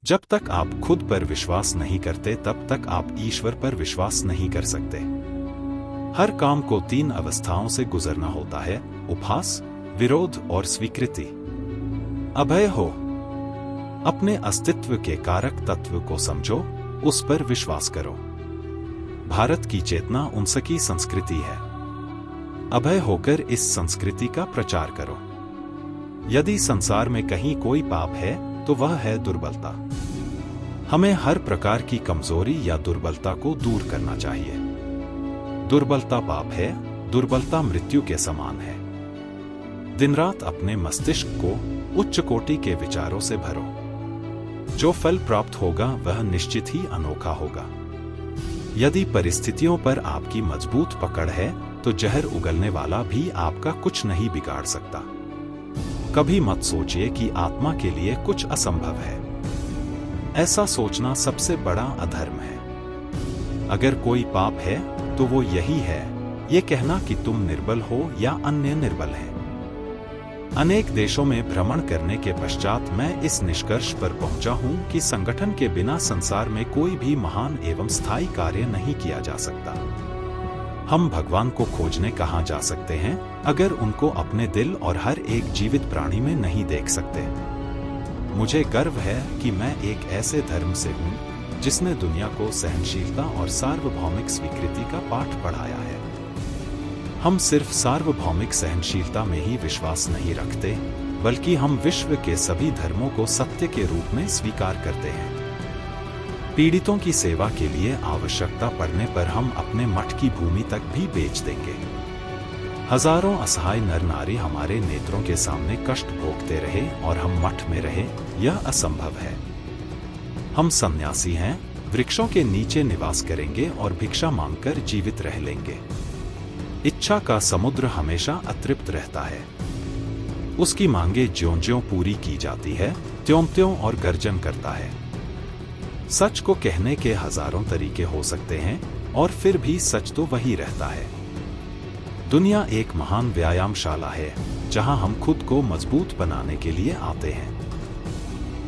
जब तक आप खुद पर विश्वास नहीं करते तब तक आप ईश्वर पर विश्वास नहीं कर सकते। हर काम को 3 अवस्थाओं से गुजरना होता है: उपहास, विरोध और स्वीकृति। अभय हो, अपने अस्तित्व के कारक तत्व को समझो, उस पर विश्वास करो। भारत की चेतना उनसकी संस्कृति है। अभय होकर इस संस्कृति का प्रचार करो। यदि संसार में कहीं कोई पाप है तो वह है दुर्बलता। हमें हर प्रकार की कमजोरी या दुर्बलता को दूर करना चाहिए। दुर्बलता पाप है, दुर्बलता मृत्यु के समान है। दिन रात अपने मस्तिष्क को उच्च कोटि के विचारों से भरो। जो फल प्राप्त होगा वह निश्चित ही अनोखा होगा। यदि परिस्थितियों पर आपकी मजबूत पकड़ है तो जहर उगलने वाला भी आपका कुछ नहीं बिगाड़ सकता। कभी मत सोचिए कि आत्मा के लिए कुछ असंभव है। ऐसा सोचना सबसे बड़ा अधर्म है। अगर कोई पाप है तो वो यही है, ये कहना कि तुम निर्बल हो या अन्य निर्बल हैं। अनेक देशों में भ्रमण करने के पश्चात मैं इस निष्कर्ष पर पहुंचा हूं कि संगठन के बिना संसार में कोई भी महान एवं स्थायी कार्य नहीं किया जा सकता। हम भगवान को खोजने कहां जा सकते हैं अगर उनको अपने दिल और हर एक जीवित प्राणी में नहीं देख सकते। मुझे गर्व है कि मैं एक ऐसे धर्म से हूं जिसने दुनिया को सहनशीलता और सार्वभौमिक स्वीकृति का पाठ पढ़ाया है। हम सिर्फ सार्वभौमिक सहनशीलता में ही विश्वास नहीं रखते, बल्कि हम विश्व के सभी धर्मों को सत्य के रूप में स्वीकार करते हैं। पीड़ितों की सेवा के लिए आवश्यकता पड़ने पर हम अपने मठ की भूमि तक भी बेच देंगे। हजारों असहाय नर नारी हमारे नेत्रों के सामने कष्ट भोगते रहे और हम मठ में रहे, यह असंभव है। हम सन्यासी हैं, वृक्षों के नीचे निवास करेंगे और भिक्षा मांगकर जीवित रह लेंगे। इच्छा का समुद्र हमेशा अतृप्त रहता है। उसकी मांगे ज्यों-ज्यों पूरी की जाती है, त्यों-त्यों और गर्जन करता है। सच को कहने के हजारों तरीके हो सकते हैं और फिर भी सच तो वही रहता है। दुनिया एक महान व्यायामशाला है जहां हम खुद को मजबूत बनाने के लिए आते हैं।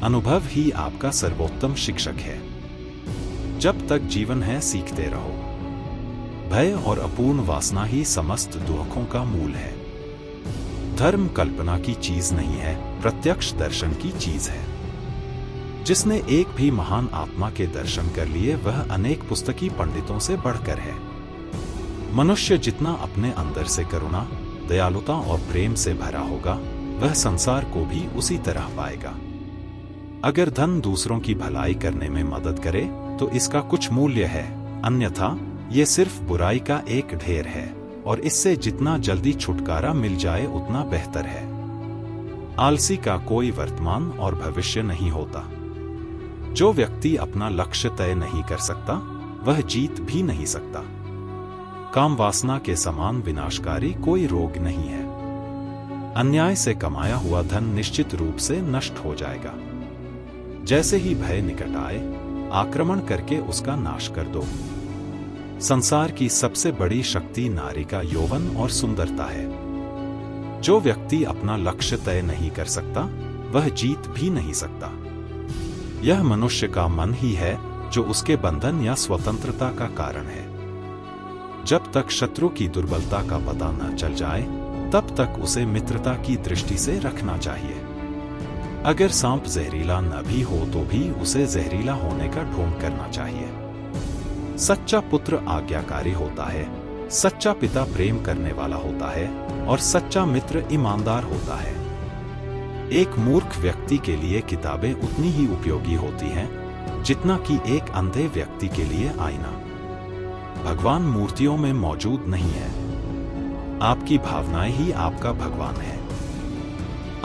अनुभव ही आपका सर्वोत्तम शिक्षक है। जब तक जीवन है सीखते रहो। भय और अपूर्ण वासना ही समस्त दुखों का मूल है। धर्म कल्पना की चीज नहीं है, प्रत्यक्ष दर्शन की चीज है। जिसने एक भी महान आत्मा के दर्शन कर लिए वह अनेक पुस्तकी पंडितों से बढ़कर है। मनुष्य जितना अपने अंदर से करुणा, दयालुता और प्रेम से भरा होगा, वह संसार को भी उसी तरह पाएगा। अगर धन दूसरों की भलाई करने में मदद करे तो इसका कुछ मूल्य है, अन्यथा ये सिर्फ बुराई का एक ढेर है और इससे जितना जल्दी छुटकारा मिल जाए उतना बेहतर है। आलसी का कोई वर्तमान और भविष्य नहीं होता। जो व्यक्ति अपना लक्ष्य तय नहीं कर सकता वह जीत भी नहीं सकता। काम वासना के समान विनाशकारी कोई रोग नहीं है। अन्याय से कमाया हुआ धन निश्चित रूप से नष्ट हो जाएगा। जैसे ही भय निकट आए, आक्रमण करके उसका नाश कर दो। संसार की सबसे बड़ी शक्ति नारी का यौवन और सुंदरता है। जो व्यक्ति अपना लक्ष्य तय नहीं कर सकता वह जीत भी नहीं सकता। यह मनुष्य का मन ही है जो उसके बंधन या स्वतंत्रता का कारण है। जब तक शत्रु की दुर्बलता का पता न चल जाए तब तक उसे मित्रता की दृष्टि से रखना चाहिए। अगर सांप जहरीला न भी हो तो भी उसे जहरीला होने का ढोंग करना चाहिए। सच्चा पुत्र आज्ञाकारी होता है, सच्चा पिता प्रेम करने वाला होता है और सच्चा मित्र ईमानदार होता है। एक मूर्ख व्यक्ति के लिए किताबें उतनी ही उपयोगी होती हैं जितना कि एक अंधे व्यक्ति के लिए आईना। भगवान मूर्तियों में मौजूद नहीं है। आपकी भावनाएं ही आपका भगवान है।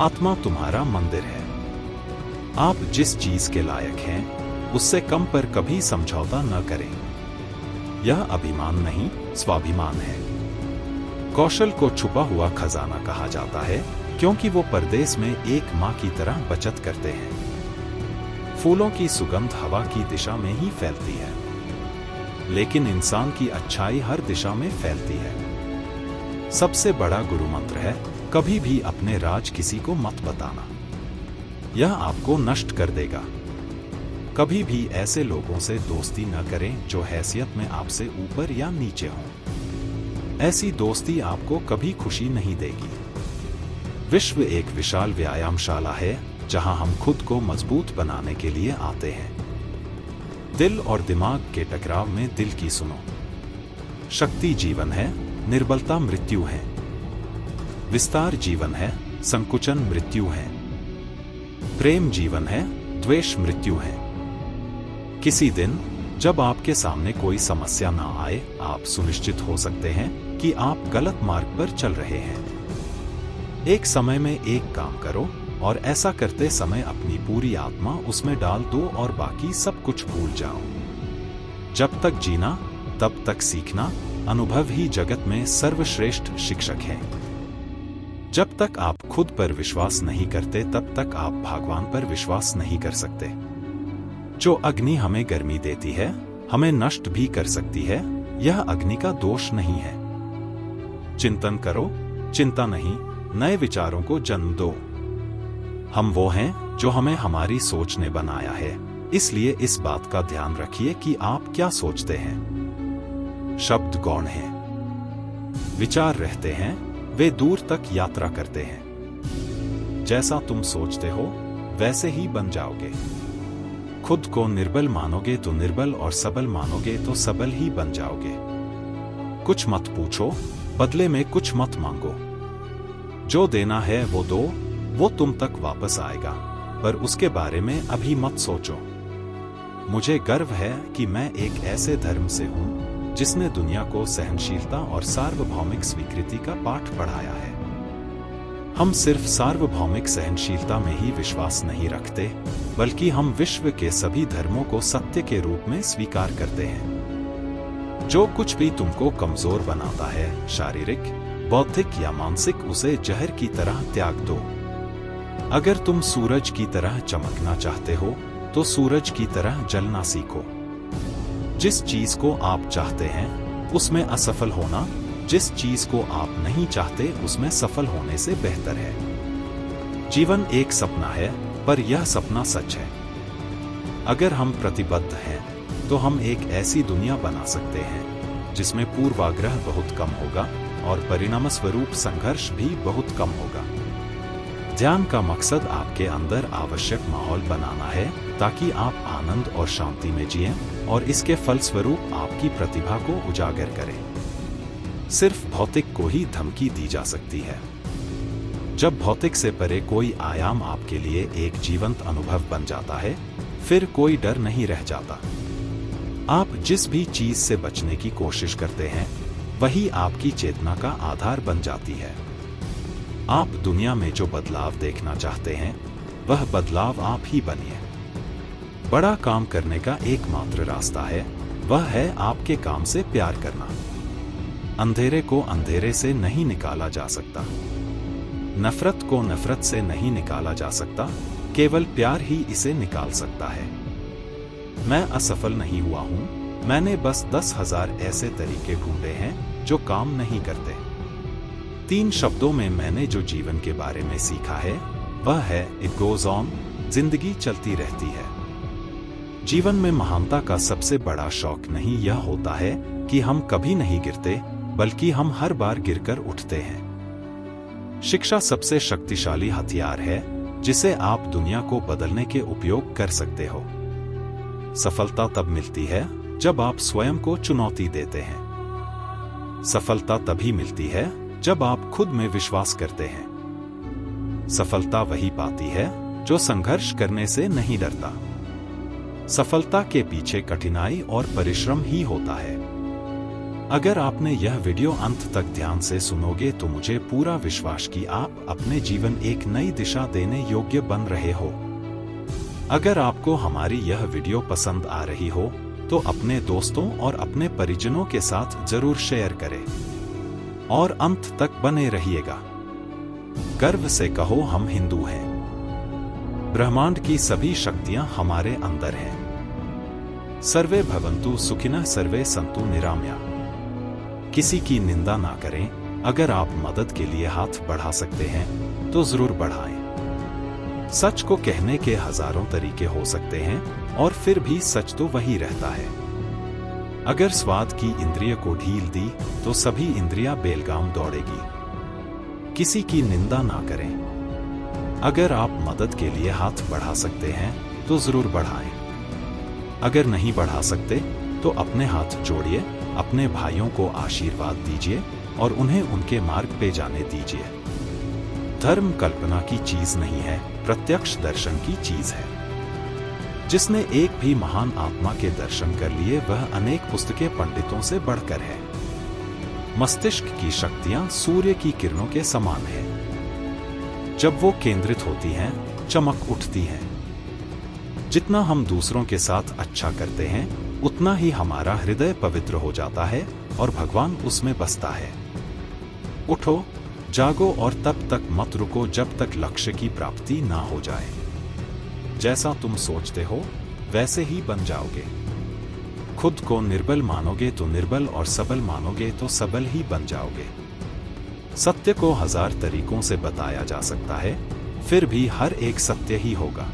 आत्मा तुम्हारा मंदिर है। आप जिस चीज के लायक हैं उससे कम पर कभी समझौता न करें। यह अभिमान नहीं, स्वाभिमान है। कौशल को छुपा हुआ खजाना कहा जाता है क्योंकि वो परदेश में एक माँ की तरह बचत करते हैं। फूलों की सुगंध हवा की दिशा में ही फैलती है, लेकिन इंसान की अच्छाई हर दिशा में फैलती है। सबसे बड़ा गुरु मंत्र है, कभी भी अपने राज किसी को मत बताना। यह आपको नष्ट कर देगा। कभी भी ऐसे लोगों से दोस्ती न करें जो हैसियत में आपसे ऊपर या नीचे हों। ऐसी दोस्ती आपको कभी खुशी नहीं देगी। विश्व एक विशाल व्यायामशाला है जहां हम खुद को मजबूत बनाने के लिए आते हैं। दिल और दिमाग के टकराव में दिल की सुनो। शक्ति जीवन है, निर्बलता मृत्यु है। विस्तार जीवन है, संकुचन मृत्यु है। प्रेम जीवन है, द्वेष मृत्यु है। किसी दिन जब आपके सामने कोई समस्या ना आए, आप सुनिश्चित हो सकते हैं कि आप गलत मार्ग पर चल रहे हैं। एक समय में एक काम करो और ऐसा करते समय अपनी पूरी आत्मा उसमें डाल दो और बाकी सब कुछ भूल जाओ। जब तक जीना तब तक सीखना, अनुभव ही जगत में सर्वश्रेष्ठ शिक्षक है। जब तक आप खुद पर विश्वास नहीं करते तब तक आप भगवान पर विश्वास नहीं कर सकते। जो अग्नि हमें गर्मी देती है, हमें नष्ट भी कर सकती है, यह अग्नि का दोष नहीं है। चिंतन करो, चिंता नहीं, नए विचारों को जन्म दो। हम वो हैं जो हमें हमारी सोच ने बनाया है, इसलिए इस बात का ध्यान रखिए कि आप क्या सोचते हैं। शब्द गौण हैं, विचार रहते हैं, वे दूर तक यात्रा करते हैं। जैसा तुम सोचते हो वैसे ही बन जाओगे। खुद को निर्बल मानोगे तो निर्बल और सबल मानोगे तो सबल ही बन जाओगे। कुछ मत पूछो, बदले में कुछ मत मांगो। जो देना है वो दो, वो तुम तक वापस आएगा, पर उसके बारे में अभी मत सोचो। मुझे गर्व है कि मैं एक ऐसे धर्म से हूं जिसने दुनिया को सहनशीलता और सार्वभौमिक स्वीकृति का पाठ पढ़ाया है। हम सिर्फ सार्वभौमिक सहनशीलता में ही विश्वास नहीं रखते, बल्कि हम विश्व के सभी धर्मों को सत्य के रूप में स्वीकार करते हैं। जो कुछ भी तुमको कमजोर बनाता है, शारीरिक, बौद्धिक या मानसिक, उसे जहर की तरह त्याग दो। अगर तुम सूरज की तरह चमकना चाहते हो तो सूरज की तरह जलना सीखो। जिस चीज को आप चाहते हैं उसमें असफल होना, जिस चीज को आप नहीं चाहते उसमें सफल होने से बेहतर है। जीवन एक सपना है, पर यह सपना सच है। अगर हम प्रतिबद्ध हैं तो हम एक ऐसी दुनिया बना सकते हैं जिसमें पूर्वाग्रह बहुत कम होगा और परिणामस्वरूप संघर्ष भी बहुत कम होगा। ध्यान का मकसद आपके अंदर आवश्यक माहौल बनाना है ताकि आप आनंद और शांति में जिएं और इसके फलस्वरूप आपकी प्रतिभा को उजागर करें। सिर्फ भौतिक को ही धमकी दी जा सकती है। जब भौतिक से परे कोई आयाम आपके लिए एक जीवंत अनुभव बन जाता है, फिर कोई डर नहीं रह जाता। आप जिस भी चीज से बचने की कोशिश करते हैं, वही आपकी चेतना का आधार बन जाती है। आप दुनिया में जो बदलाव देखना चाहते हैं, वह बदलाव आप ही बनिए। बड़ा काम करने का एकमात्र रास्ता है, वह है आपके काम से प्यार करना। अंधेरे को अंधेरे से नहीं निकाला जा सकता, नफरत को नफरत से नहीं निकाला जा सकता, केवल प्यार ही इसे निकाल सकता है। मैं असफल नहीं हुआ हूं, मैंने बस 10,000 ऐसे तरीके ढूंढे हैं जो काम नहीं करते। 3 शब्दों में मैंने जो जीवन के बारे में सीखा है वह है इट गोज ऑन, जिंदगी चलती रहती है। जीवन में महानता का सबसे बड़ा शौक नहीं यह होता है कि हम कभी नहीं गिरते, बल्कि हम हर बार गिरकर उठते हैं। शिक्षा सबसे शक्तिशाली हथियार है जिसे आप दुनिया को बदलने के उपयोग कर सकते हो। सफलता तब मिलती है जब आप स्वयं को चुनौती देते हैं। सफलता तभी मिलती है जब आप खुद में विश्वास करते हैं। सफलता वही पाती है जो संघर्ष करने से नहीं डरता। सफलता के पीछे कठिनाई और परिश्रम ही होता है। अगर आपने यह वीडियो अंत तक ध्यान से सुनोगे तो मुझे पूरा विश्वास कि आप अपने जीवन एक नई दिशा देने योग्य बन रहे हो। अगर आपको हमारी यह वीडियो पसंद आ रही हो तो अपने दोस्तों और अपने परिजनों के साथ जरूर शेयर करें और अंत तक बने रहिएगा। गर्व से कहो हम हिंदू हैं। ब्रह्मांड की सभी शक्तियां हमारे अंदर हैं। सर्वे भवन्तु सुखिनः, सर्वे सन्तु निरामया। किसी की निंदा ना करें। अगर आप मदद के लिए हाथ बढ़ा सकते हैं तो जरूर बढ़ाएं। सच को कहने के हजारों तरीके हो सकते हैं, और फिर भी सच तो वही रहता है। अगर स्वाद की इंद्रिय को ढील दी तो सभी इंद्रियां बेलगाम दौड़ेगी। किसी की निंदा ना करें। अगर आप मदद के लिए हाथ बढ़ा सकते हैं तो जरूर बढ़ाएं। अगर नहीं बढ़ा सकते तो अपने हाथ जोड़िए, अपने भाइयों को आशीर्वाद दीजिए और उन्हें उनके मार्ग पे जाने दीजिए। धर्म कल्पना की चीज नहीं है, प्रत्यक्ष दर्शन की चीज है। जिसने एक भी महान आत्मा के दर्शन कर लिए वह अनेक पुस्तकें पंडितों से बढ़कर है। मस्तिष्क की शक्तियां सूर्य की किरणों के समान है। जब वो केंद्रित होती हैं, चमक उठती हैं। जितना हम दूसरों के साथ अच्छा करते हैं उतना ही हमारा हृदय पवित्र हो जाता है और भगवान उसमें बसता है। उठो, जागो और तब तक मत रुको जब तक लक्ष्य की प्राप्ति ना हो जाए। जैसा तुम सोचते हो वैसे ही बन जाओगे। खुद को निर्बल मानोगे तो निर्बल और सबल मानोगे तो सबल ही बन जाओगे। सत्य को 1000 तरीकों से बताया जा सकता है, फिर भी हर एक सत्य ही होगा।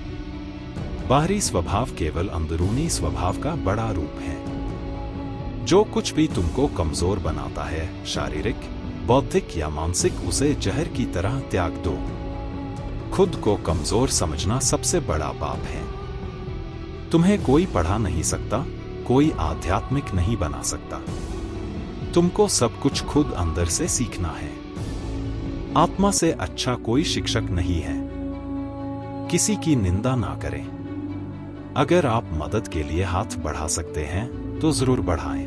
बाहरी स्वभाव केवल अंदरूनी स्वभाव का बड़ा रूप है। जो कुछ भी तुमको कमजोर बनाता है, शारीरिक, बौद्धिक या मानसिक, उसे जहर की तरह त्याग दो। खुद को कमजोर समझना सबसे बड़ा पाप है। तुम्हें कोई पढ़ा नहीं सकता, कोई आध्यात्मिक नहीं बना सकता। तुमको सब कुछ खुद अंदर से सीखना है। आत्मा से अच्छा कोई शिक्षक नहीं है। किसी की निंदा ना करें। अगर आप मदद के लिए हाथ बढ़ा सकते हैं तो जरूर बढ़ाएं।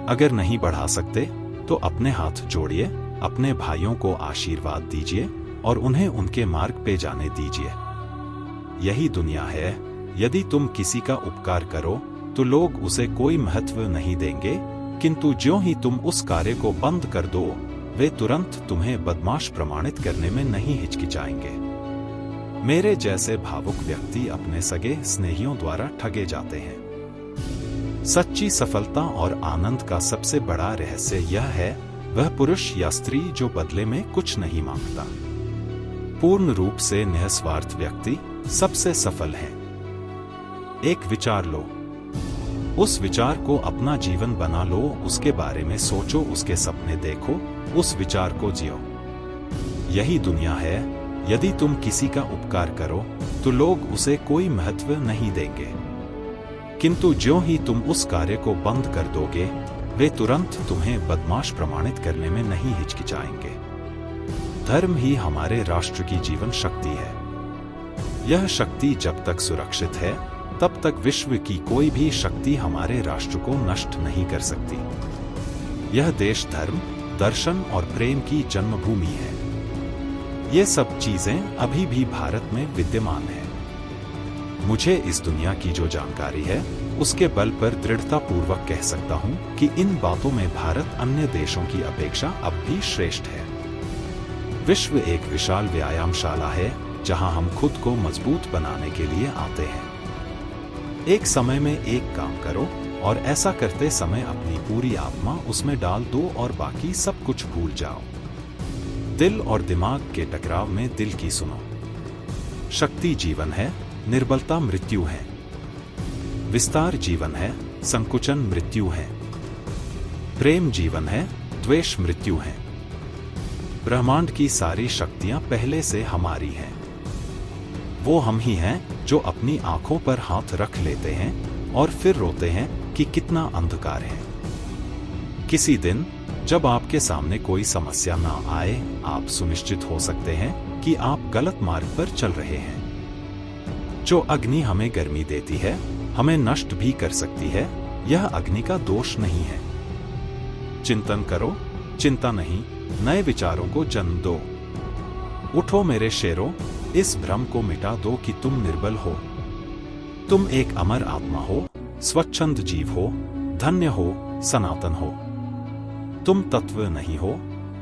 अगर नहीं बढ़ा सकते तो अपने हाथ जोड़िए, अपने भाइयों को आशीर्वाद दीजिए और उन्हें उनके मार्ग पे जाने दीजिए। यही दुनिया है। यदि तुम किसी का उपकार करो तो लोग उसे कोई महत्व नहीं देंगे, किंतु ज्यों ही तुम उस कार्य को बंद कर दो वे तुरंत तुम्हें बदमाश प्रमाणित करने में नहीं हिचकिचाएंगे। मेरे जैसे भावुक व्यक्ति अपने सगे स्नेहियों द्वारा ठगे जाते हैं। सच्ची सफलता और आनंद का सबसे बड़ा रहस्य यह है, वह पुरुष या स्त्री जो बदले में कुछ नहीं मांगता। पूर्ण रूप से निस्वार्थ व्यक्ति सबसे सफल है। एक विचार लो, उस विचार को अपना जीवन बना लो, उसके बारे में सोचो, उसके सपने देखो, उस विचार को जियो। यही दुनिया है। यदि तुम किसी का उपकार करो तो लोग उसे कोई महत्व नहीं देंगे, किंतु ज्यों ही तुम उस कार्य को बंद कर दोगे वे तुरंत तुम्हें बदमाश प्रमाणित करने में नहीं हिचकिचाएंगे। धर्म ही हमारे राष्ट्र की जीवन शक्ति है। यह शक्ति जब तक सुरक्षित है तब तक विश्व की कोई भी शक्ति हमारे राष्ट्र को नष्ट नहीं कर सकती। यह देश धर्म, दर्शन और प्रेम की जन्मभूमि है। ये सब चीजें अभी भी भारत में विद्यमान है। मुझे इस दुनिया की जो जानकारी है उसके बल पर दृढ़ता पूर्वक कह सकता हूं कि इन बातों में भारत अन्य देशों की अपेक्षा अब भी श्रेष्ठ है। विश्व एक विशाल व्यायामशाला है जहां हम खुद को मजबूत बनाने के लिए आते हैं। एक समय में एक काम करो और ऐसा करते समय अपनी पूरी आत्मा उसमें डाल दो और बाकी सब कुछ भूल जाओ। दिल और दिमाग के टकराव में दिल की सुनो। शक्ति जीवन है, निर्बलता मृत्यु है। विस्तार जीवन है, संकुचन मृत्यु है। प्रेम जीवन है, द्वेष मृत्यु है। ब्रह्मांड की सारी शक्तियां पहले से हमारी हैं। वो हम ही हैं जो अपनी आंखों पर हाथ रख लेते हैं और फिर रोते हैं कि कितना अंधकार है। किसी दिन जब आपके सामने कोई समस्या ना आए, आप सुनिश्चित हो सकते हैं कि आप गलत मार्ग पर चल रहे हैं। जो अग्नि हमें गर्मी देती है, हमें नष्ट भी कर सकती है, यह अग्नि का दोष नहीं है। चिंतन करो, चिंता नहीं, नए विचारों को जन्म दो। उठो मेरे शेरों, इस भ्रम को मिटा दो कि तुम निर्बल हो। तुम एक अमर आत्मा हो, स्वच्छंद जीव हो, धन्य हो, सनातन हो। तुम तत्व नहीं हो,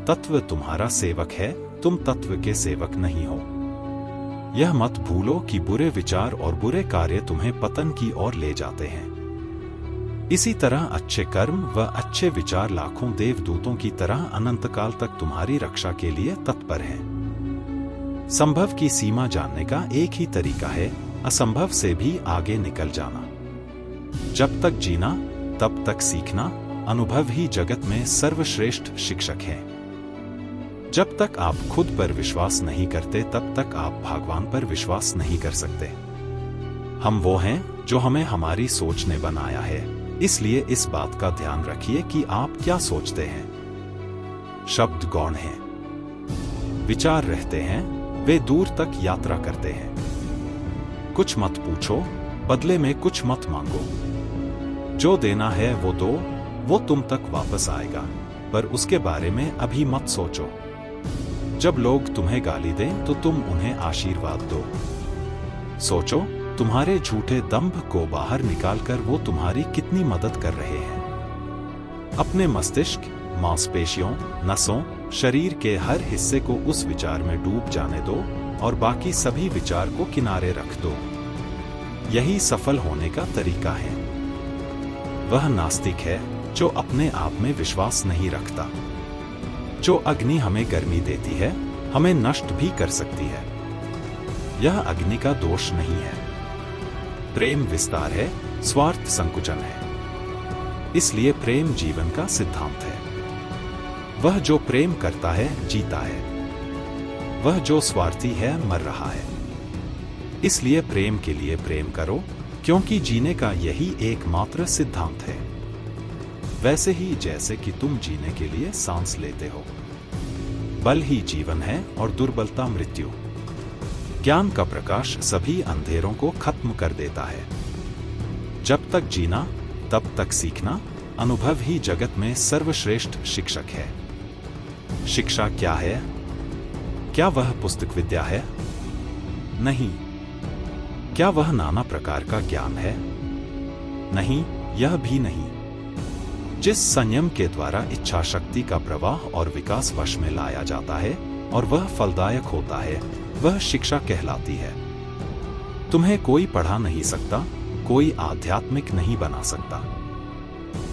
तत्व तुम्हारा सेवक है, तुम तत्व के सेवक नहीं हो। यह मत भूलो कि बुरे विचार और बुरे कार्य तुम्हें पतन की ओर ले जाते हैं। इसी तरह अच्छे कर्म व अच्छे विचार लाखों देवदूतों की तरह अनंतकाल तक तुम्हारी रक्षा के लिए तत्पर हैं। संभव की सीमा जानने का एक ही तरीका है, असंभव से भी आगे निकल जाना। जब तक जीना तब तक सीखना, अनुभव ही जगत में सर्वश्रेष्ठ शिक्षक है। जब तक आप खुद पर विश्वास नहीं करते तब तक आप भगवान पर विश्वास नहीं कर सकते। हम वो हैं जो हमें हमारी सोच ने बनाया है, इसलिए इस बात का ध्यान रखिए कि आप क्या सोचते हैं। शब्द गौण हैं, विचार रहते हैं, वे दूर तक यात्रा करते हैं। कुछ मत पूछो, बदले में कुछ मत मांगो। जो देना है वो दो, वो तुम तक वापस आएगा, पर उसके बारे में अभी मत सोचो। जब लोग तुम्हें गाली दें तो तुम उन्हें आशीर्वाद दो। सोचो, तुम्हारे झूठे दंभ को बाहर निकालकर वो तुम्हारी कितनी मदद कर रहे हैं। अपने मस्तिष्क, मांसपेशियों, नसों, शरीर के हर हिस्से को उस विचार में डूब जाने दो और बाकी सभी विचार को किनारे रख दो। यही सफल होने का तरीका है। वह नास्तिक है जो अपने आप में विश्वास नहीं रखता। जो अग्नि हमें गर्मी देती है, हमें नष्ट भी कर सकती है। यह अग्नि का दोष नहीं है। प्रेम विस्तार है, स्वार्थ संकुचन है। इसलिए प्रेम जीवन का सिद्धांत है। वह जो प्रेम करता है जीता है, वह जो स्वार्थी है मर रहा है। इसलिए प्रेम के लिए प्रेम करो, क्योंकि जीने का यही एकमात्र सिद्धांत है। वैसे ही जैसे कि तुम जीने के लिए सांस लेते हो। बल ही जीवन है और दुर्बलता मृत्यु। ज्ञान का प्रकाश सभी अंधेरों को खत्म कर देता है। जब तक जीना तब तक सीखना, अनुभव ही जगत में सर्वश्रेष्ठ शिक्षक है। शिक्षा क्या है? क्या वह पुस्तक विद्या है? नहीं। क्या वह नाना प्रकार का ज्ञान है? नहीं, यह भी नहीं। जिस संयम के द्वारा इच्छा शक्ति का प्रवाह और विकास वश में लाया जाता है और वह फलदायक होता है, वह शिक्षा कहलाती है। तुम्हें कोई पढ़ा नहीं सकता, कोई आध्यात्मिक नहीं बना सकता।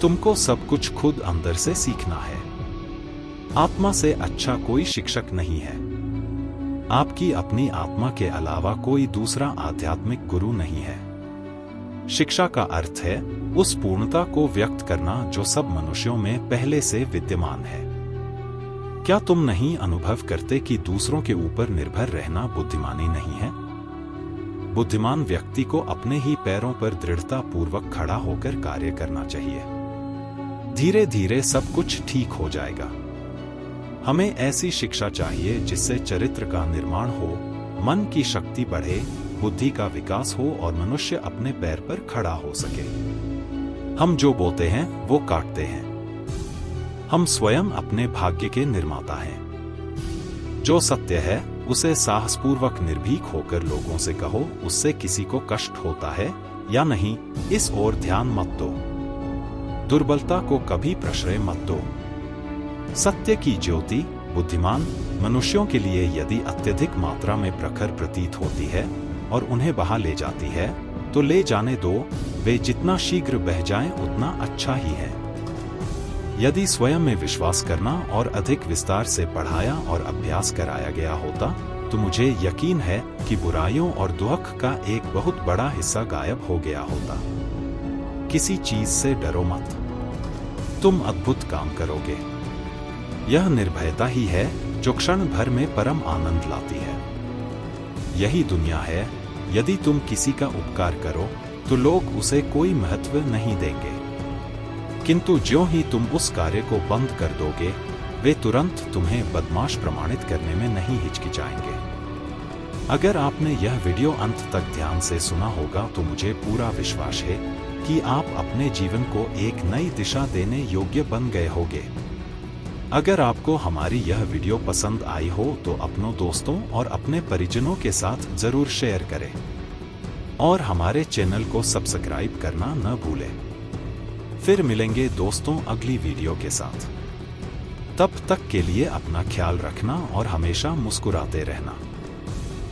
तुमको सब कुछ खुद अंदर से सीखना है। आत्मा से अच्छा कोई शिक्षक नहीं है। आपकी अपनी आत्मा के अलावा कोई दूसरा आध्यात्मिक गुरु नहीं है। शिक्षा का अर्थ है उस पूर्णता को व्यक्त करना जो सब मनुष्यों में पहले से विद्यमान है। क्या तुम नहीं अनुभव करते कि दूसरों के ऊपर निर्भर रहना बुद्धिमानी नहीं है? बुद्धिमान व्यक्ति को अपने ही पैरों पर दृढ़ता पूर्वक खड़ा होकर कार्य करना चाहिए। धीरे धीरे सब कुछ ठीक हो जाएगा। हमें ऐसी शिक्षा चाहिए जिससे चरित्र का निर्माण हो, मन की शक्ति बढ़े, बुद्धि का विकास हो और मनुष्य अपने पैर पर खड़ा हो सके। हम जो बोते हैं वो काटते हैं। हम स्वयं अपने भाग्य के निर्माता हैं। जो सत्य है उसे साहसपूर्वक निर्भीक होकर लोगों से कहो। उससे किसी को कष्ट होता है या नहीं, इस ओर ध्यान मत दो। दुर्बलता को कभी प्रश्रय मत दो। सत्य की ज्योति बुद्धिमान मनुष्यों के लिए यदि अत्यधिक मात्रा में प्रखर प्रतीत होती है और उन्हें बहा ले जाती है तो ले जाने दो। वे जितना शीघ्र बह जाएं उतना अच्छा ही है। यदि स्वयं में विश्वास करना और अधिक विस्तार से पढ़ाया और अभ्यास कराया गया होता तो मुझे यकीन है कि बुराइयों और दुख का एक बहुत बड़ा हिस्सा गायब हो गया होता। किसी चीज से डरो मत, तुम अद्भुत काम करोगे। यह निर्भयता ही है जो क्षण भर में परम आनंद लाती है। यही दुनिया है। यदि तुम किसी का उपकार करो तो लोग उसे कोई महत्व नहीं देंगे, किंतु ज्यों ही तुम उस कार्य को बंद कर दोगे वे तुरंत तुम्हें बदमाश प्रमाणित करने में नहीं हिचकिचाएंगे। अगर आपने यह वीडियो अंत तक ध्यान से सुना होगा तो मुझे पूरा विश्वास है कि आप अपने जीवन को एक नई दिशा देने योग्य बन गए होंगे। अगर आपको हमारी यह वीडियो पसंद आई हो तो अपनों, दोस्तों और अपने परिजनों के साथ जरूर शेयर करें और हमारे चैनल को सब्सक्राइब करना न भूलें। फिर मिलेंगे दोस्तों अगली वीडियो के साथ। तब तक के लिए अपना ख्याल रखना और हमेशा मुस्कुराते रहना।